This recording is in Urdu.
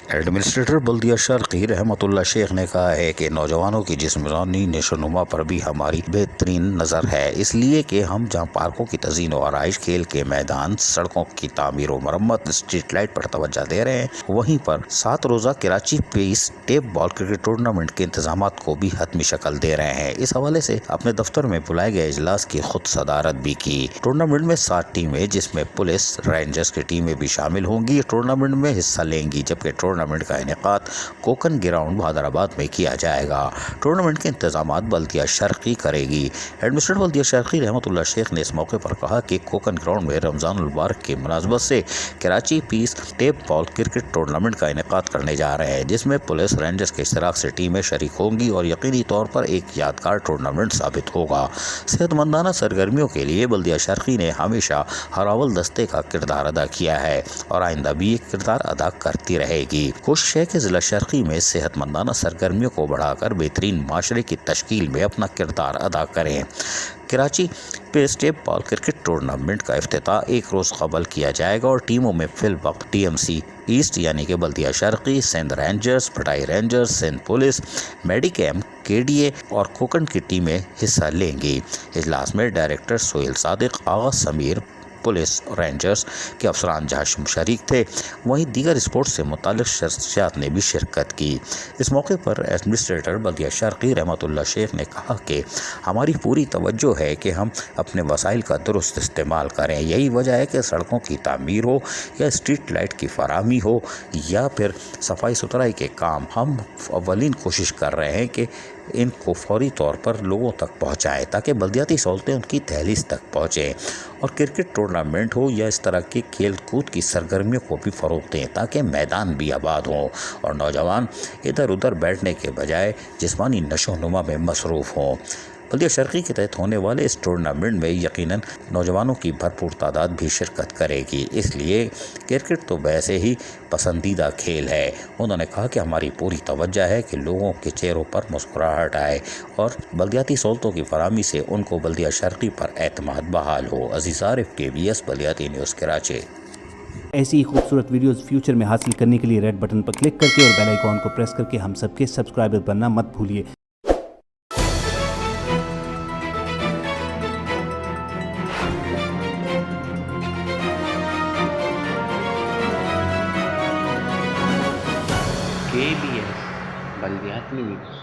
ایڈمنسٹریٹر بلدیہ شرقی رحمتہ شیخ نے کہا ہے کہ نوجوانوں کی جسمانی نشوونما پر بھی ہماری بہترین نظر ہے، اس لیے کہ ہم جہاں پارکوں کی تزئین و آرائش، کھیل کے میدان، سڑکوں کی تعمیر و مرمت، اسٹریٹ لائٹ پر توجہ دے رہے ہیں، وہیں پر 7 روزہ کراچی پیس ٹیپ بال کرکٹ ٹورنامنٹ کے انتظامات کو بھی حتمی شکل دے رہے ہیں۔ اس حوالے سے اپنے دفتر میں بلائے گئے اجلاس کی خود صدارت بھی کی۔ ٹورنامنٹ میں 7 ٹیمیں جس میں پولیس رینجرز کی ٹیمیں بھی شامل ہوں گی ٹورنامنٹ میں حصہ لیں گی، جبکہ ٹورنامنٹ کا انعقاد کوکن گراؤنڈ بہادرآباد میں کیا جائے گا۔ ٹورنامنٹ کے انتظامات بلدیہ شرقی کرے گی۔ ایڈمنسٹریٹر بلدیہ شرقی رحمتہ شیخ نے اس موقع پر کہا کہ کوکن گراؤنڈ میں رمضان المبارک کی مناسبت سے کراچی پیس ٹیپ بال کرکٹ ٹورنامنٹ کا انعقاد کرنے جا رہے ہیں، جس میں پولیس رینجرز کے اشتراک سے ٹیمیں شریک ہوں گی اور یقینی طور پر ایک یادگار ٹورنامنٹ ثابت ہوگا۔ صحت مندانہ سرگرمیوں کے لیے بلدیہ شرقی نے ہمیشہ ہراول دستے کا کردار ادا کیا ہے اور آئندہ بھی یہ کردار ادا کرتی رہے گی۔ کوشش ہے کہ ضلع شرقی میں صحت مندانہ سرگرمیوں کو بڑھا کر بہترین معاشرے کی تشکیل میں اپنا کردار ادا کریں۔ کراچی پیس ٹیپ بال کرکٹ ٹورنامنٹ کا افتتاح 1 روز قبل کیا جائے گا اور ٹیموں میں فی الوقت ٹی ایم سی ایسٹ یعنی کہ بلدیہ شرقی، سندھ رینجرز، پٹائی رینجرز، سندھ پولیس، میڈی کیمپ، کے ڈی اے اور کوکن کی ٹیمیں حصہ لیں گی۔ اجلاس میں ڈائریکٹر سہیل صادق، آغا سمیر، پولیس رینجرز کے افسران جہاں شریک تھے، وہیں دیگر اسپورٹس سے متعلق شخصیات نے بھی شرکت کی۔ اس موقع پر ایڈمنسٹریٹر بلدیہ شرقی رحمتہ شیخ نے کہا کہ ہماری پوری توجہ ہے کہ ہم اپنے وسائل کا درست استعمال کریں۔ یہی وجہ ہے کہ سڑکوں کی تعمیر ہو یا اسٹریٹ لائٹ کی فراہمی ہو یا پھر صفائی ستھرائی کے کام، ہم اولین کوشش کر رہے ہیں کہ ان کو فوری طور پر لوگوں تک پہنچائیں تاکہ بلدیاتی سہولتیں ان کی دہلیز تک پہنچیں، اور کرکٹ ٹورنامنٹ ہو یا اس طرح کے کھیل کود کی سرگرمیوں کو بھی فروغ دیں تاکہ میدان بھی آباد ہوں اور نوجوان ادھر ادھر بیٹھنے کے بجائے جسمانی نشو و نما میں مصروف ہوں۔ بلدیہ شرقی کے تحت ہونے والے اس ٹورنامنٹ میں یقیناً نوجوانوں کی بھرپور تعداد بھی شرکت کرے گی، اس لیے کرکٹ تو ویسے ہی پسندیدہ کھیل ہے۔ انہوں نے کہا کہ ہماری پوری توجہ ہے کہ لوگوں کے چہروں پر مسکراہٹ آئے اور بلدیاتی سہولتوں کی فراہمی سے ان کو بلدیہ شرقی پر اعتماد بحال ہو۔ عزیز عارف، KBS بلدیاتی نیوز کراچی۔ ایسی ہی خوبصورت ویڈیوز فیوچر میں حاصل کرنے کے لیے ریڈ بٹن پر کلک کر کے اور بیل آئیکن کو پریس کر کے ہم سب کے سبسکرائبر بننا مت بھولیے۔ KBS بلدیاتی نیوز